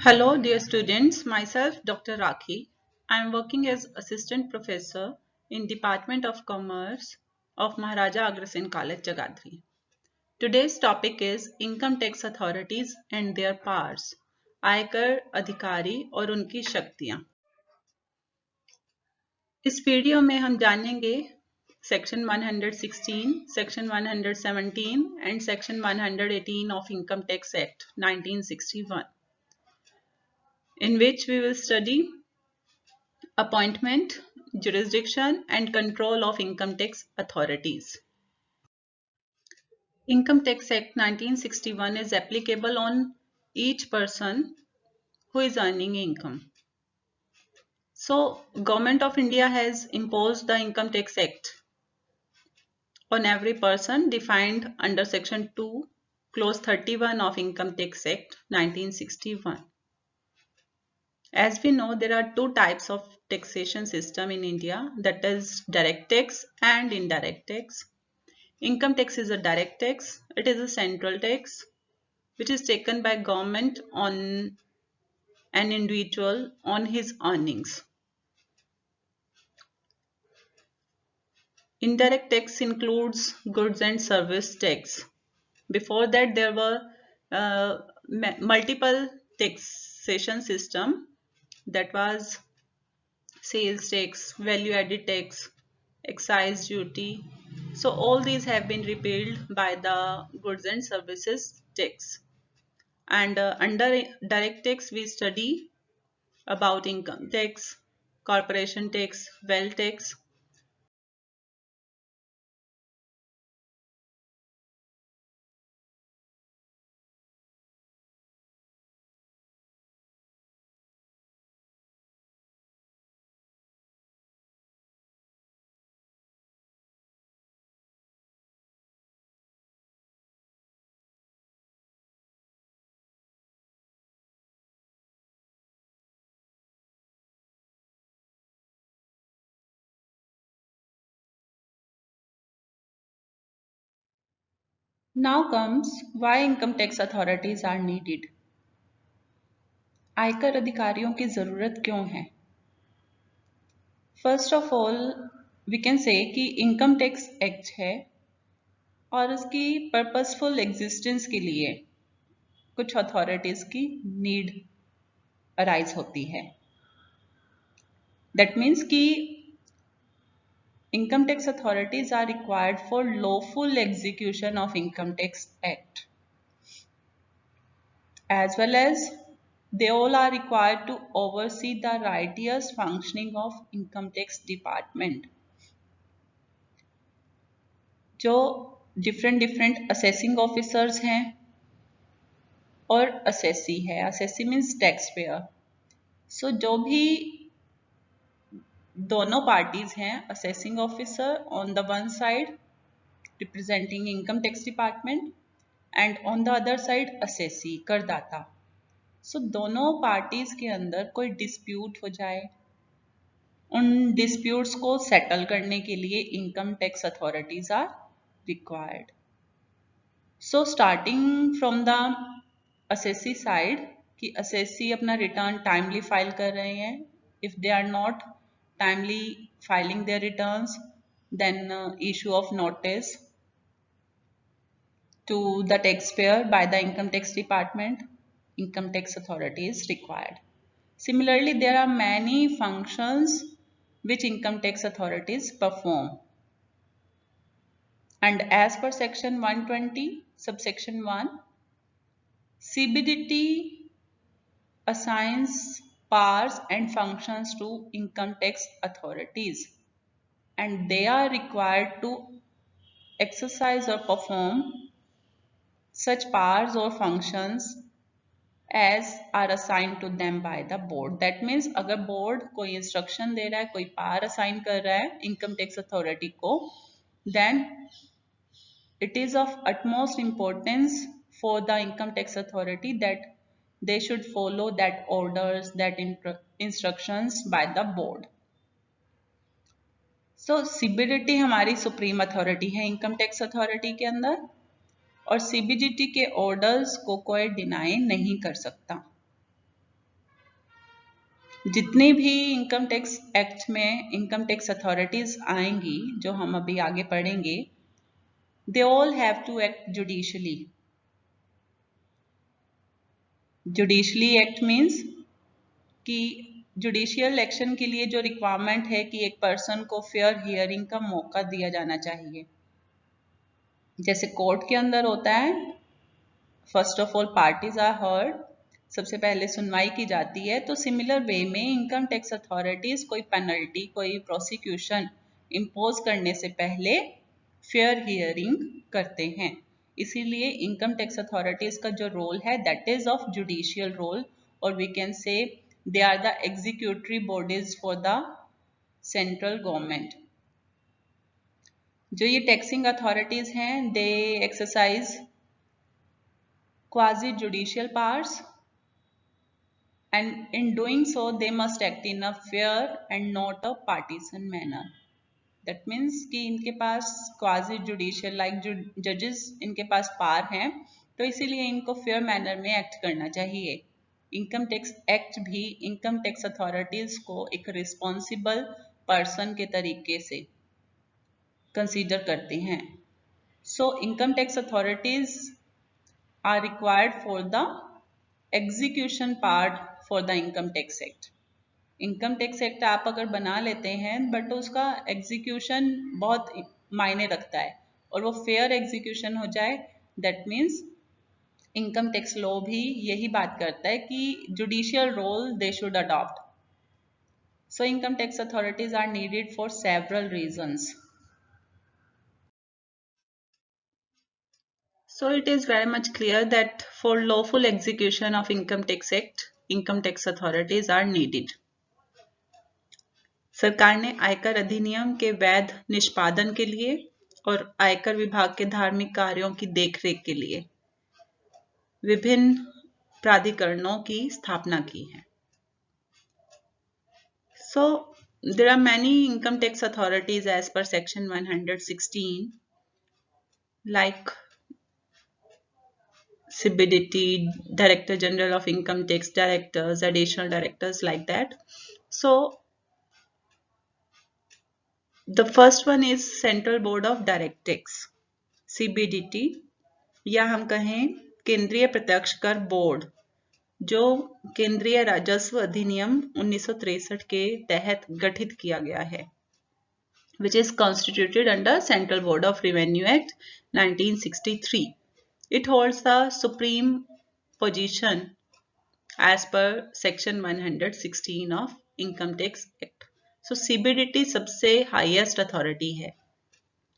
Hello, dear students. Myself, Dr. Rakhi. I am working as Assistant Professor in Department of Commerce of Maharaja Agrasen College, Jagadhri. Today's topic is Income Tax Authorities and their powers. आयकर अधिकारी और उनकी शक्तियां। इस video में हम जानेंगे section 116, section 117 and section 118 of income tax act 1961, in which we will study appointment, jurisdiction and control of income tax authorities. Income Tax Act 1961 is applicable on each person who is earning income. So, Government of India has imposed the Income Tax Act on every person defined under Section 2, Clause 31 of Income Tax Act 1961. As we know, there are two types of taxation system in India, that is direct tax and indirect tax. Income tax is a direct tax. It is a central tax which is taken by government on an individual on his earnings. Indirect tax includes goods and service tax. Before that, there were multiple taxation system, that was sales tax, value added tax, excise duty. So all these have been repealed by the goods and services tax. And under direct tax, we study about income tax, corporation tax, wealth tax. Now comes why income tax authorities are needed. आयकर अधिकारियों की जरूरत क्यों है? First of all we can say कि income tax act है और उसकी पर्पसफुल एग्जिस्टेंस के लिए कुछ अथॉरिटीज की नीड अराइज होती है. दैट मीन्स कि income tax authorities are required for lawful execution of income tax act, as well as they all are required to oversee the righteous functioning of income tax department. जो different assessing officers हैं और assessee है. assessee means taxpayer. So जो भी दोनों parties हैं, assessing officer on the one side representing income tax department and on the other side assessee करदाता. So दोनों पार्टीज के अंदर कोई डिस्प्यूट हो जाए, उन डिस्प्यूट्स को सेटल करने के लिए income tax authorities are required. So starting from the assessee side कि असेसी अपना रिटर्न टाइमली फाइल कर रहे हैं. If they are not timely filing their returns, then issue of notice to the taxpayer by the income tax department, income tax authority is required. Similarly, there are many functions which income tax authorities perform. And as per section 120, subsection 1, CBDT assigns powers and functions to income tax authorities, and they are required to exercise or perform such powers or functions as are assigned to them by the board. That means अगर board कोई instruction दे रहा है, कोई power assign कर रहा है income tax authority को, then it is of utmost importance for the income tax authority that they should follow that orders, that instructions by the board. So CBDT हमारी supreme authority है income tax authority के अंदर, और CBDT के orders को कोई deny नहीं कर सकता. जितने भी इनकम टैक्स एक्ट में इनकम टैक्स अथॉरिटीज आएंगी जो हम अभी आगे पढ़ेंगे, they all have to act judicially. Judicially act means कि जुडिशियल एक्शन के लिए जो रिक्वायरमेंट है कि एक पर्सन को फेयर हियरिंग का मौका दिया जाना चाहिए. जैसे कोर्ट के अंदर होता है, first of all parties are heard, सबसे पहले सुनवाई की जाती है. तो सिमिलर वे में इनकम टैक्स अथॉरिटीज कोई पेनल्टी, कोई प्रोसिक्यूशन इम्पोज करने से पहले फेयर हियरिंग करते हैं. इसीलिए इनकम टैक्स अथॉरिटीज का जो रोल है that is of judicial role, और we can say they are the executory bodies for the central government. जो ये टैक्सिंग अथॉरिटीज हैं, they exercise quasi judicial powers, and in doing so they must act in a fair and not a partisan manner. That means कि इनके पास quasi judicial like judges इनके पास power हैं, तो इसीलिए इनको फेयर मैनर में act करना चाहिए. इनकम टैक्स एक्ट भी इनकम टैक्स अथॉरिटीज को एक रिस्पॉन्सिबल पर्सन के तरीके से कंसीडर करते हैं. सो income tax authorities are required for the execution part for the income tax act. Income tax act आप अगर बना लेते हैं बट उसका एग्जीक्यूशन बहुत मायने रखता है और वो फेयर एग्जीक्यूशन हो जाए, that means income tax law भी यही बात करता है कि judicial role they should adopt. So income tax authorities are needed for several reasons. So it is very much clear that for lawful execution of Income Tax Act, income tax authorities are needed. सरकार ने आयकर अधिनियम के वैध निष्पादन के लिए और आयकर विभाग के धार्मिक कार्यों की देखरेख के लिए विभिन्न प्राधिकरणों की स्थापना की है. So there are many income tax authorities as per section 116 like CBDT, Director General of Income Tax, Directors, Additional Directors, like that. So the first one is Central Board of Direct Tax, CBDT, या हम कहें केंद्रीय प्रत्यक्ष कर board, जो केंद्रीय राजस्व अधिनियम 1963 के तहत गठित किया गया है, which is constituted under Central Board of Revenue Act 1963. It holds the supreme position as per section 116 of Income Tax Act. So CBDT सबसे हाईएस्ट अथॉरिटी है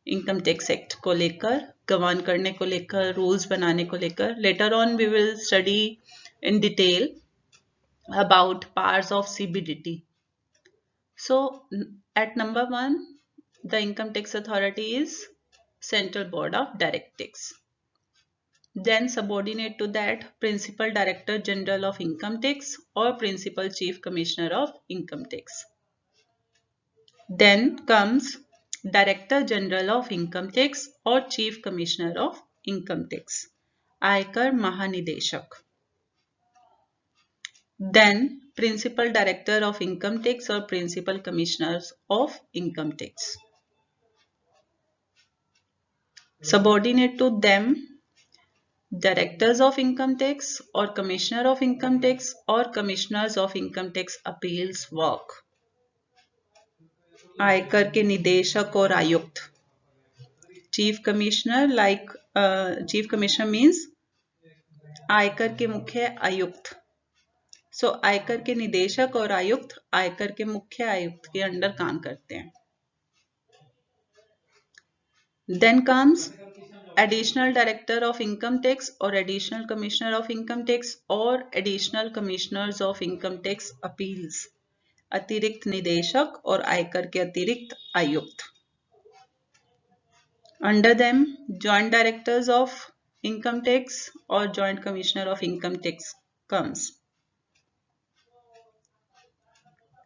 इनकम टैक्स एक्ट को लेकर, गवान करने को लेकर, रूल्स बनाने को लेकर. Later on we will study in detail about powers of CBDT. So at number 1, the income tax authority is Central Board of Direct Tax. Then subordinate to that, Principal Director General of Income Tax or Principal Chief Commissioner of Income Tax. Then comes Director General of Income Tax or Chief Commissioner of Income Tax, आयकर महानिदेशक. Then Principal Director of Income Tax or Principal Commissioners of Income Tax. Subordinate to them, Directors of Income Tax or Commissioner of Income Tax or Commissioners of Income Tax Appeals work. आयकर के निदेशक और आयुक्त. Chief Commissioner Chief Commissioner means आयकर के मुख्य आयुक्त. So आयकर के निदेशक और आयुक्त आयकर के मुख्य आयुक्त के अंडर काम करते हैं. Then comes Additional Director of Income Tax or Additional Commissioner of Income Tax or Additional Commissioners of Income Tax Appeals, अतिरिक्त निदेशक और आयकर के अतिरिक्त आयुक्त. Under them, Joint Directors of Income Tax or Joint Commissioner of Income Tax comes.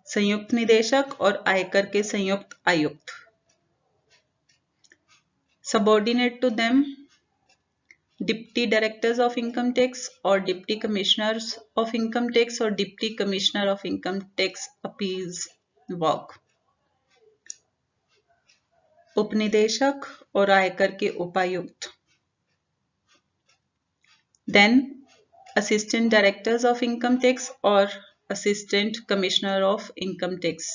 संयुक्त निदेशक और आयकर के संयुक्त आयुक्त. Subordinate to them, Deputy Directors of Income Tax or Deputy Commissioners of Income Tax or Deputy Commissioner of Income Tax Appeals work. उपनिदेशक और आयकर के उपायुक्त. Then Assistant Directors of Income Tax or Assistant Commissioner of Income Tax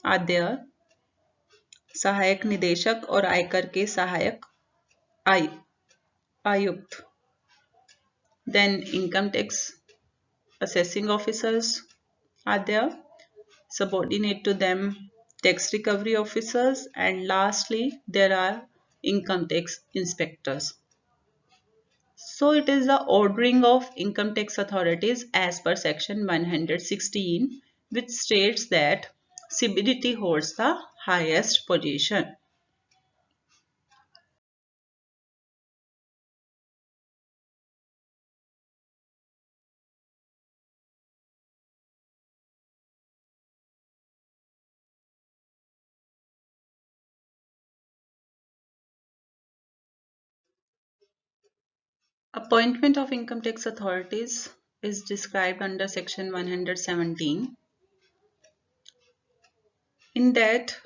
are there. सहायक निदेशक और आयकर के सहायक आयुक्त. Then income tax assessing officers are there. Subordinate to them tax recovery officers, and lastly there are income tax inspectors. So it is the ordering of income tax authorities as per section 116, which states that CBDT holds the highest position. Appointment of income tax authorities is described under section 117. In that,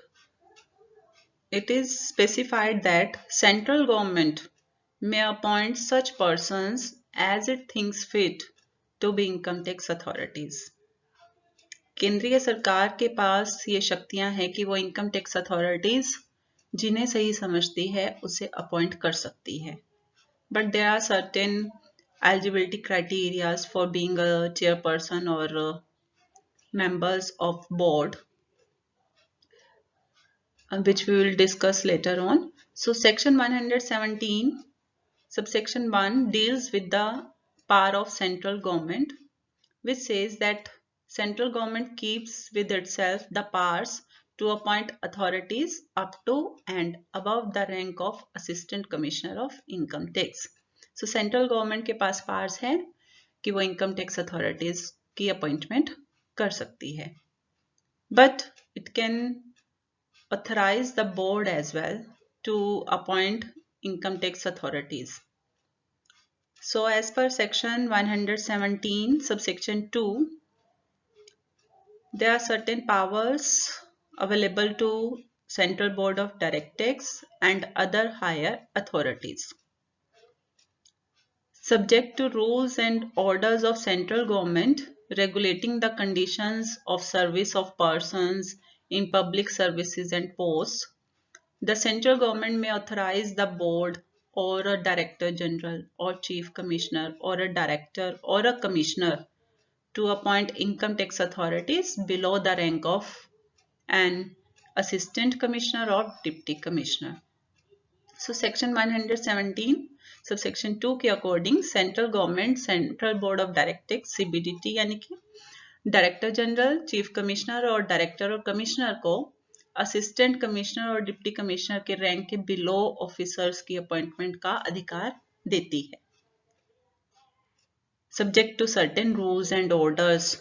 it is specified that central government may appoint such persons as it thinks fit to be income tax authorities. केंद्रीय सरकार के पास ये शक्तियां हैं कि वो income tax authorities जिन्हें सही समझती है उसे अपॉइंट कर सकती है. But there are certain eligibility criteria for being a chairperson or members of board, which we will discuss later on. So section 117 subsection 1 deals with the power of central government, which says that central government keeps with itself the powers to appoint authorities up to and above the rank of assistant commissioner of income tax. So central government के पास powers है कि वो income tax authorities की appointment कर सकती है. But it can authorize the board as well to appoint income tax authorities. So as per section 117 subsection 2, there are certain powers available to Central Board of Direct Tax and other higher authorities. Subject to rules and orders of central government regulating the conditions of service of persons in public services and posts, the central government may authorize the board or a director general or chief commissioner or a director or a commissioner to appoint income tax authorities below the rank of an assistant commissioner or deputy commissioner. So section 117 subsection 2 के according central government central board of direct tax CBDT यानी कि director general, chief commissioner और director और commissioner को assistant commissioner और deputy commissioner के rank के below officers की अपॉइंटमेंट का अधिकार देती है. Subject to certain rules and orders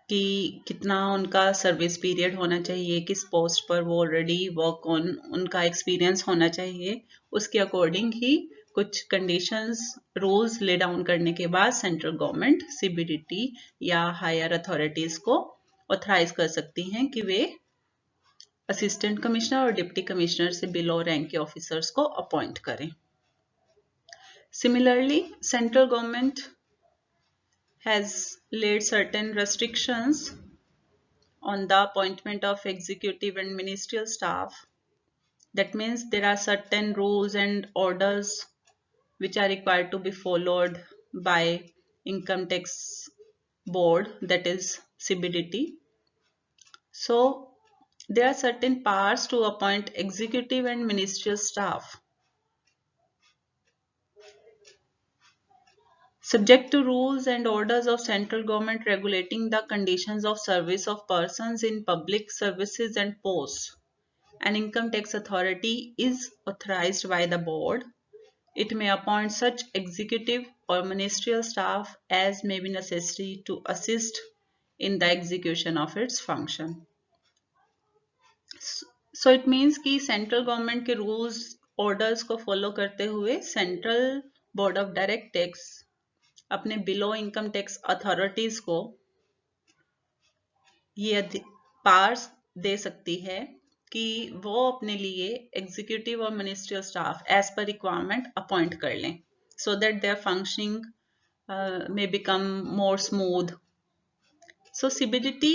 कि कितना उनका सर्विस पीरियड होना चाहिए, किस पोस्ट पर वो ऑलरेडी वर्क ऑन उनका एक्सपीरियंस होना चाहिए, उसके अकॉर्डिंग ही कुछ कंडीशंस रूल्स ले डाउन करने के बाद सेंट्रल गवर्नमेंट CBDT या हायर अथॉरिटीज को ऑथराइज कर सकती हैं कि वे असिस्टेंट कमिश्नर और डिप्टी कमिश्नर से बिलो रैंक के ऑफिसर्स को अपॉइंट करें. Similarly central government has laid certain restrictions on the appointment of executive and ministerial staff. That means there are certain rules and orders which are required to be followed by income tax board, that is CBDT. So there are certain powers to appoint executive and ministerial staff. Subject to rules and orders of central government regulating the conditions of service of persons in public services and posts, an income tax authority is authorized by the board. It may appoint such executive or ministerial staff as may be necessary to assist in the execution of its function. So it means कि central government के rules orders को follow करते हुए central board of direct tax अपने below income tax authorities को ये powers दे सकती है कि वो अपने लिए एग्जीक्यूटिव और ministerial staff as per requirement appoint कर लें so that their functioning may become more smooth. So CBDT,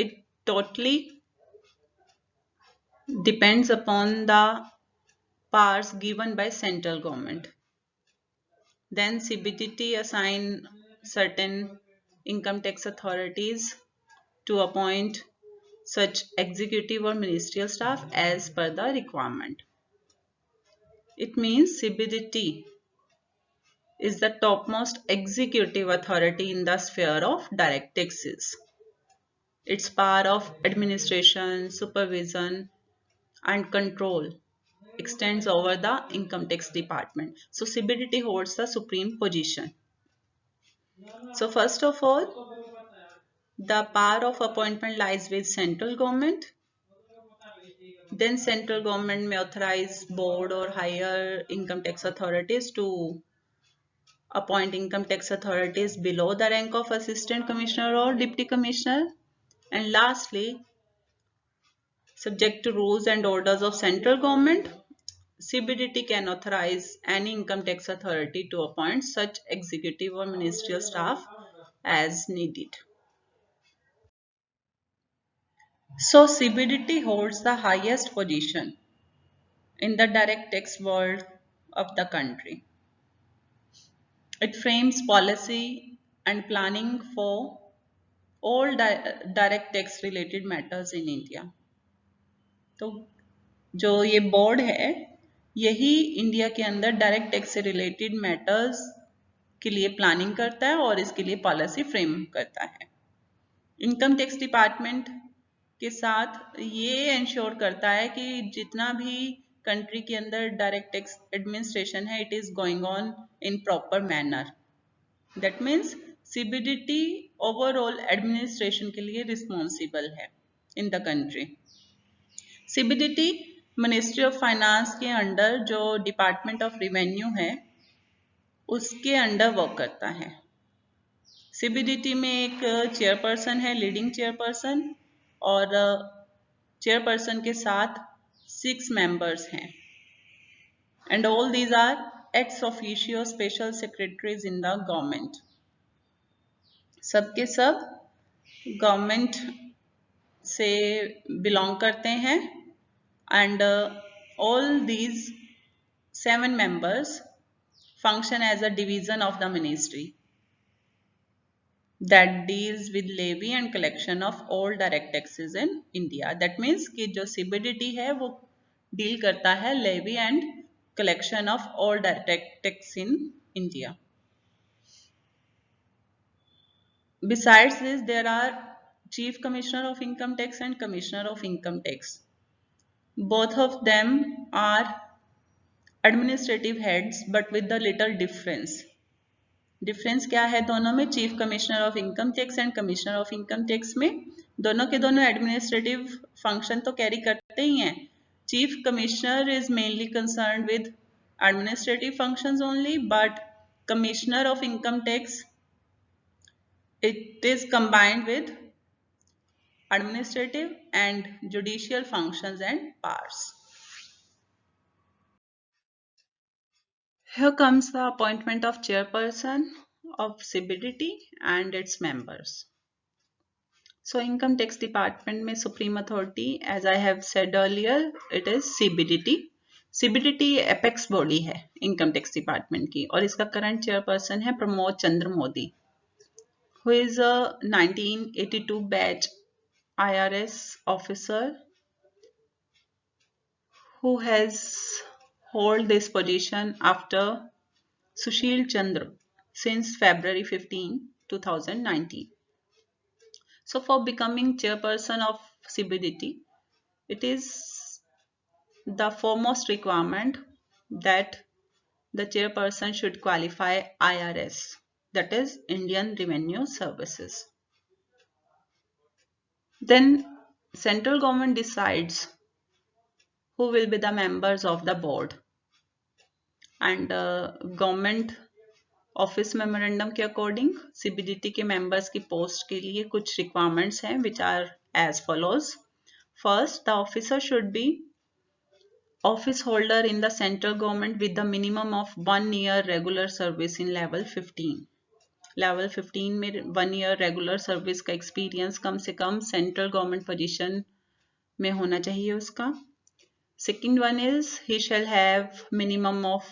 it totally depends upon the powers given by central government. Then CBDT assign certain income tax authorities to appoint such executive or ministerial staff as per the requirement. It means CBDT is the topmost executive authority in the sphere of direct taxes. Its power of administration, supervision, and control extends over the income tax department. So CBDT holds the supreme position. So first of all, the power of appointment lies with central government. Then central government may authorize board or higher income tax authorities to appoint income tax authorities below the rank of assistant commissioner or deputy commissioner. And lastly, subject to rules and orders of central government, CBDT can authorize any income tax authority to appoint such executive or ministerial staff as needed. So CBDT holds the highest position in the direct tax world of the country. It frames policy and planning for all direct tax related matters in India. तो जो ये board है यही India के अंदर direct tax से related matters के लिए प्लानिंग करता है और इसके लिए पॉलिसी फ्रेम करता है. इनकम टैक्स डिपार्टमेंट के साथ ये इंश्योर करता है कि जितना भी कंट्री के अंदर डायरेक्ट टैक्स एडमिनिस्ट्रेशन है it is going on in proper manner. That means CBDT overall administration के लिए रिस्पॉन्सिबल है in the country. CBDT ministry of finance के अंडर जो डिपार्टमेंट ऑफ रेवेन्यू है उसके अंडर वर्क करता है. सीबीडीटी में एक चेयरपर्सन है, लीडिंग चेयरपर्सन, और चेयरपर्सन के साथ 6 मेंबर्स हैं. And all these are ex officio special secretaries in the government. सबके सब गवर्नमेंट से बिलोंग करते हैं. And all these 7 members function as a division of the ministry that deals with levy and collection of all direct taxes in India. That means कि जो CBDT है वो deal करता है levy and collection of all direct tax in India. Besides this, there are Chief Commissioner of Income Tax and Commissioner of Income Tax. Both of them are administrative heads but with the little difference. Difference क्या है दोनों में? Chief commissioner of income tax and commissioner of income tax में दोनों के दोनों administrative function तो carry करते ही हैं. Chief commissioner is mainly concerned with administrative functions only, but commissioner of income tax it is combined with administrative and judicial functions and powers. Here comes the appointment of chairperson of CBDT and its members. So income tax department में supreme authority, as I have said earlier, it is CBDT. CBDT apex body है income tax department की और इसका current chairperson है प्रमोद चंद्र Modi, who is a 1982 batch IRS officer who has held this position after Sushil Chandra since February 15, 2019. So for becoming chairperson of CBDT, it is the foremost requirement that the chairperson should qualify IRS, that is Indian Revenue Services. Then central government decides who will be the members of the board. And government office memorandum के according CBDT के members की post के लिए कुछ requirements हैं which are as follows. First, the officer should be office holder in the central government with the minimum of 1 year regular service in level 15. Level 15 में 1 year regular service का experience कम से कम central government position में होना चाहिए उसका. Second one is he shall have minimum of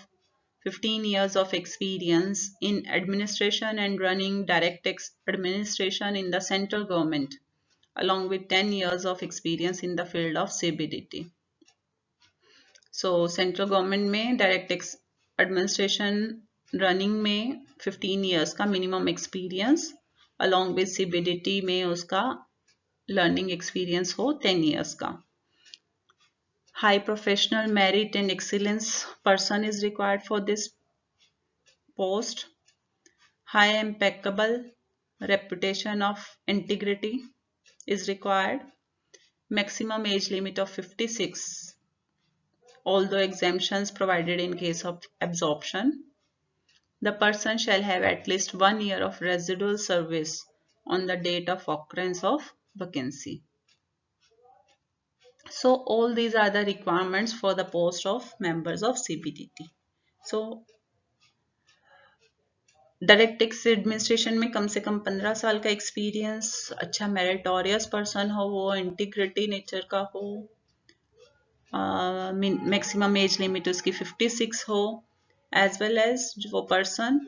15 years of experience in administration and running direct administration in the central government, along with 10 years of experience in the field of CBDT. So central government में direct administration running में 15 years का minimum experience, along with CBDT में उसका learning experience हो 10 years का. High professional merit and excellence person is required for this post. High impeccable reputation of integrity is required. Maximum age limit of 56, although exemptions provided in case of absorption. The person shall have at least 1 year of residual service on the date of occurrence of vacancy. So all these are the requirements for the post of members of CBDT. So direct tax administration में कम से कम 15 साल का experience, अच्छा meritorious person हो, वो integrity nature का हो, maximum age limit उसकी 56 हो, एज वेल एज वो पर्सन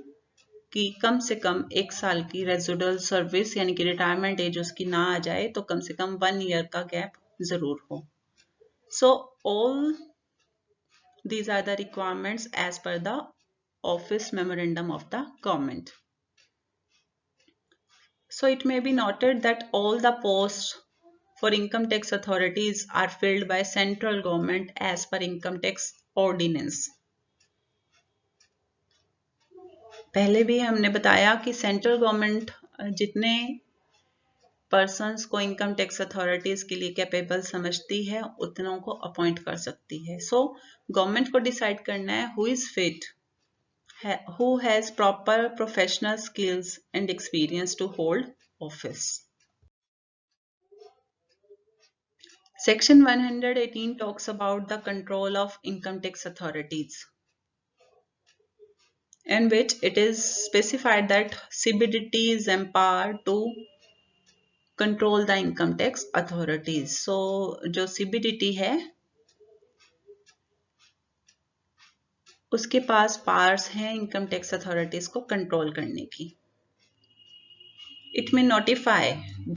की कम से कम 1 साल की रेजिडुअल सर्विस यानी कि रिटायरमेंट एज उसकी ना आ जाए तो कम से कम 1 ईयर का गैप जरूर हो. So all these are the requirements as per the office memorandum of the government. So it may be noted that all the posts for income tax authorities are filled by central government as per income tax ordinance. पहले भी हमने बताया कि central government जितने persons को income tax authorities के लिए capable समझती है उतनों को अपॉइंट कर सकती है. सो गवर्नमेंट को डिसाइड करना है who is fit, who has proper professional skills and experience to hold office. Section 118 talks about the control of income tax authorities, in which it is specified that CBDT is empowered to control the income tax authorities. So जो CBDT है उसके पास powers हैं income tax authorities को control करने की. It may notify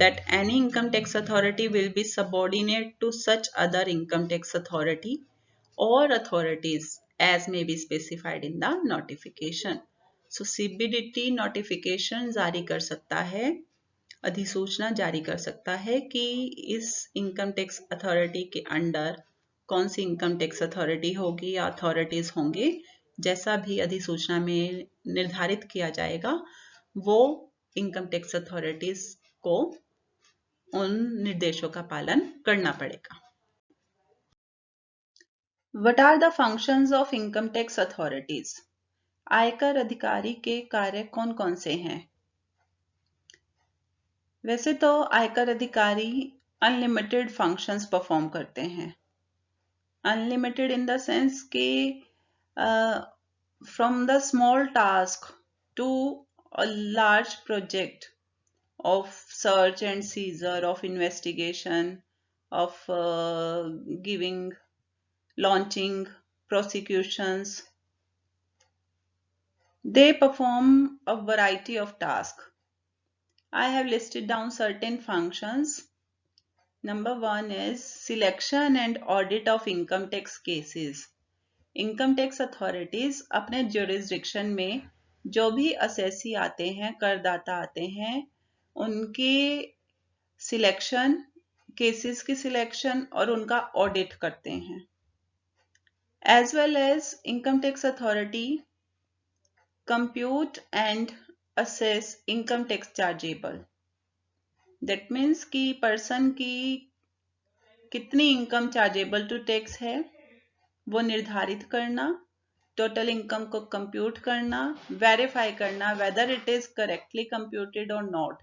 that any income tax authority will be subordinate to such other income tax authority or authorities as may be specified in the notification. So CBDT notification जारी कर सकता है, अधिसूचना जारी कर सकता है कि इस इनकम टैक्स अथॉरिटी के अंडर कौन सी इनकम टैक्स अथॉरिटी होगी या अथॉरिटीज होंगे, जैसा भी अधिसूचना में निर्धारित किया जाएगा वो इनकम टैक्स अथॉरिटीज को उन निर्देशों का पालन करना पड़ेगा. What are the functions of income tax authorities? आयकर अधिकारी के कार्य कौन कौन से हैं? वैसे तो आयकर अधिकारी अनलिमिटेड फंक्शंस परफॉर्म करते हैं. अनलिमिटेड इन द सेंस के from the small task to a large project of search and seizure, of investigation, of giving, launching, prosecutions. They perform a variety of tasks. I have listed down certain functions. Number 1 is selection and audit of income tax cases. Income tax authorities अपने jurisdiction में जो भी assessee आते हैं, करदाता आते हैं, उनके सिलेक्शन, केसेस की सिलेक्शन और उनका ऑडिट करते हैं. As well as income tax authority compute and assess income tax chargeable. That means कि पर्सन की कितनी इनकम चार्जेबल टू टैक्स है वो निर्धारित करना, टोटल इनकम को कंप्यूट करना, वेरीफाई करना whether it is correctly computed और नॉट,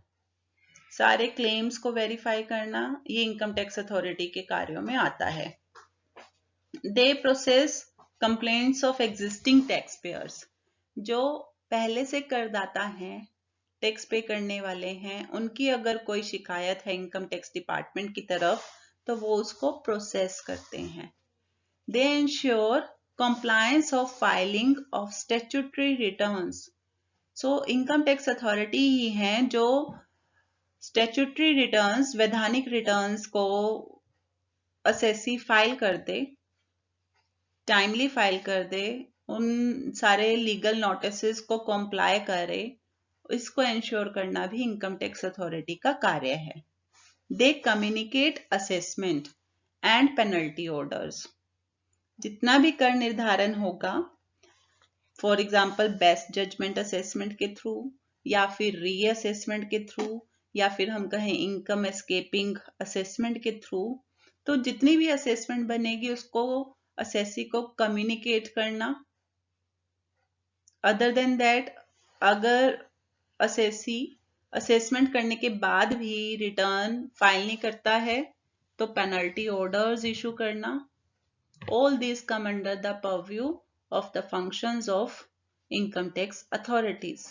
सारे क्लेम्स को वेरीफाई करना, ये इनकम टैक्स अथॉरिटी के कार्यों में आता है। They process complaints of existing taxpayers, जो पहले से करदाता हैं, टैक्स पे करने वाले हैं, उनकी अगर कोई शिकायत है इनकम टैक्स डिपार्टमेंट की तरफ तो वो उसको प्रोसेस करते हैं। They ensure compliance of filing of statutory returns, so income tax authority ही हैं जो स्टैट्यूटरी रिटर्न्स, वैधानिक रिटर्न्स को असेसी फाइल कर दे, टाइमली फाइल कर दे, उन सारे लीगल नोटिसेस को कंप्लाई करे, इसको इंश्योर करना भी इनकम टैक्स अथॉरिटी का कार्य है। They communicate assessment and penalty orders, जितना भी कर निर्धारण होगा, for example best judgement assessment के थ्रू या फिर रीअसेसमेंट के थ्रू या फिर हम कहें इनकम एस्केपिंग असेसमेंट के थ्रू, तो जितनी भी असेसमेंट बनेगी उसको असेसी को कम्युनिकेट करना। अदर देन दैट, अगर असेसी असेसमेंट करने के बाद भी रिटर्न फाइल नहीं करता है तो पेनल्टी ऑर्डर्स इशू करना। All these come under the purview of the functions of income tax authorities.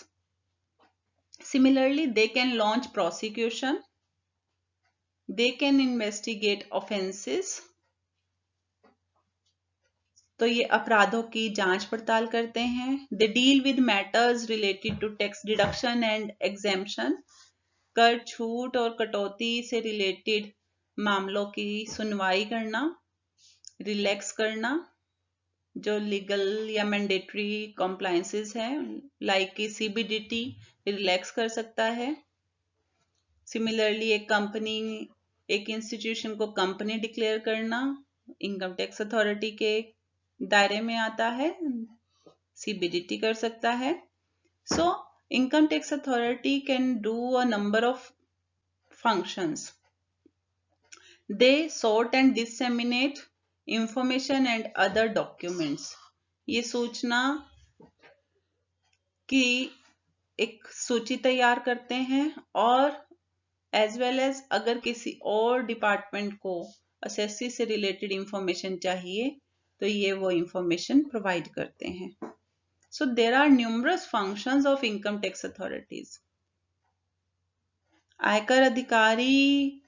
Similarly, they can launch prosecution, they can investigate offenses, तो ये अपराधों की जांच पड़ताल करते हैं। They deal with matters related to tax deduction and exemption, कर छूट और कटौती से रिलेटेड मामलों की सुनवाई करना, रिलैक्स करना, जो लीगल या मैंडेटरी कॉम्प्लायंसेस हैं लाइक कि सीबीडीटी रिलैक्स कर सकता है। सिमिलरली एक इंस्टीट्यूशन को कंपनी डिक्लेयर करना इनकम टैक्स अथॉरिटी के दायरे में आता है, सीबीडीटी कर सकता है। सो income tax authority can do a number of functions. They sort and disseminate information and other documents, ये सूचना की एक सूची तैयार करते हैं और एज वेल एज अगर किसी और डिपार्टमेंट को असेसी से रिलेटेड इंफॉर्मेशन चाहिए तो ये वो इंफॉर्मेशन प्रोवाइड करते हैं। So there are numerous functions of income tax authorities. आयकर अधिकारी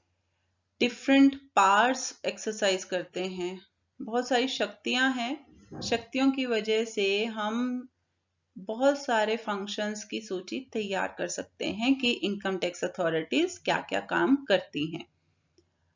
डिफरेंट पार्ट्स एक्सरसाइज करते हैं, बहुत सारी शक्तियां हैं, शक्तियों की वजह से हम बहुत सारे फंक्शंस की सूची तैयार कर सकते हैं कि इनकम टैक्स अथॉरिटीज क्या क्या काम करती हैं।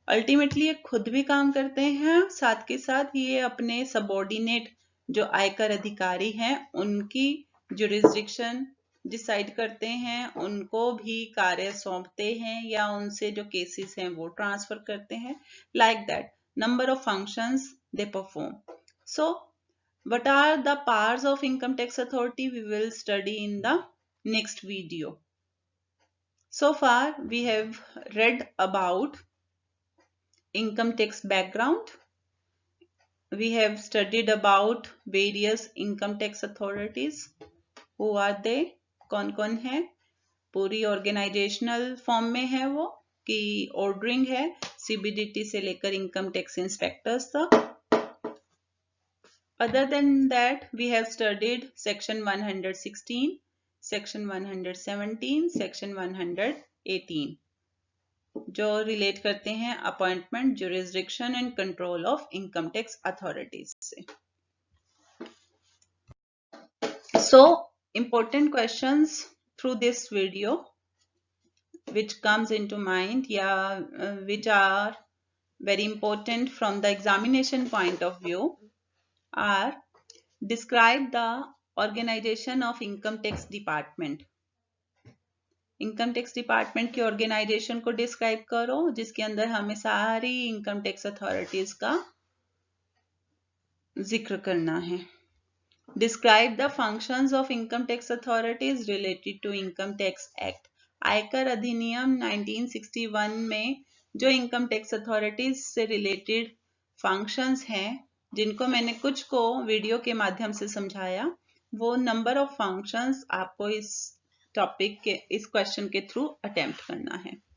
अल्टीमेटली ये खुद भी काम करते हैं, साथ के साथ ये अपने सबऑर्डिनेट जो आयकर अधिकारी हैं उनकी जुरिस्डिक्शन डिसाइड करते हैं, उनको भी कार्य सौंपते हैं या उनसे जो केसेस हैं वो ट्रांसफर करते हैं। Like that number of functions they perform. So what are the powers of income tax authority? We will study in the next video. So far we have read about income tax background. We have studied about various income tax authorities. Who are they? कौन कौन है? पूरी organisational form में है वो कि ordering है CBDT से लेकर इनकम टैक्स इंस्पेक्टर्स तक। Other than that, we have studied section 116, section 117, section 118, जो रिलेट करते हैं appointment, jurisdiction and control of income tax authorities से। So, important questions through this video, which comes into mind, which are very important from the examination point of view, are describe the organization of income tax department. Income tax department की organisation को describe करो जिसके अंदर हमें सारी income tax authorities का जिक्र करना है। Describe the functions of income tax authorities related to income tax act. आयकर अधिनियम 1961 में जो इनकम टैक्स अथॉरिटीज से रिलेटेड फंक्शंस हैं, जिनको मैंने कुछ को वीडियो के माध्यम से समझाया, वो नंबर ऑफ फंक्शंस आपको इस टॉपिक के, इस क्वेश्चन के थ्रू अटेम्प्ट करना है।